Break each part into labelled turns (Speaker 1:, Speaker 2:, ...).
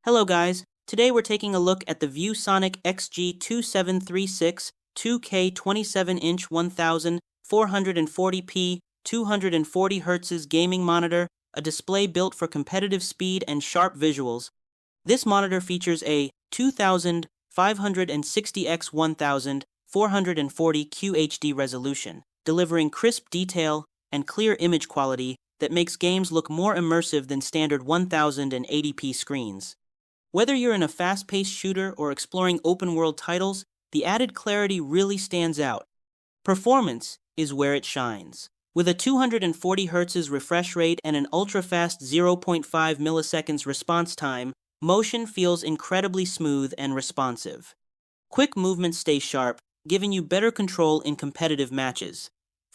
Speaker 1: Hello guys, today we're taking a look at the ViewSonic XG2736-2K 27-inch 1440p 240Hz gaming monitor, a display built for competitive speed and sharp visuals. This monitor features a 2560x 1440 QHD resolution, delivering crisp detail and clear image quality that makes games look more immersive than standard 1080p screens. Whether you're in a fast-paced shooter or exploring open-world titles, the added clarity really stands out. Performance is where it shines. With a 240 Hz refresh rate and an ultra-fast 0.5 milliseconds response time, motion feels incredibly smooth and responsive. Quick movements stay sharp, giving you better control in competitive matches.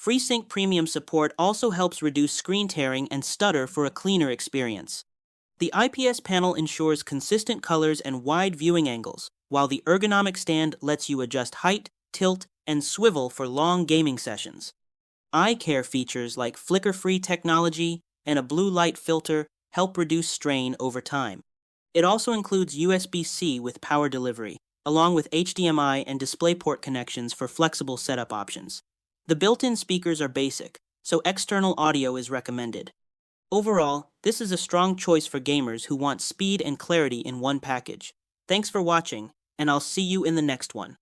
Speaker 1: FreeSync Premium support also helps reduce screen tearing and stutter for a cleaner experience. The IPS panel ensures consistent colors and wide viewing angles, while the ergonomic stand lets you adjust height, tilt, and swivel for long gaming sessions. Eye care features like flicker-free technology and a blue light filter help reduce strain over time. It also includes USB-C with power delivery, along with HDMI and DisplayPort connections for flexible setup options. The built-in speakers are basic, so external audio is recommended. Overall, this is a strong choice for gamers who want speed and clarity in one package. Thanks for watching, and I'll see you in the next one.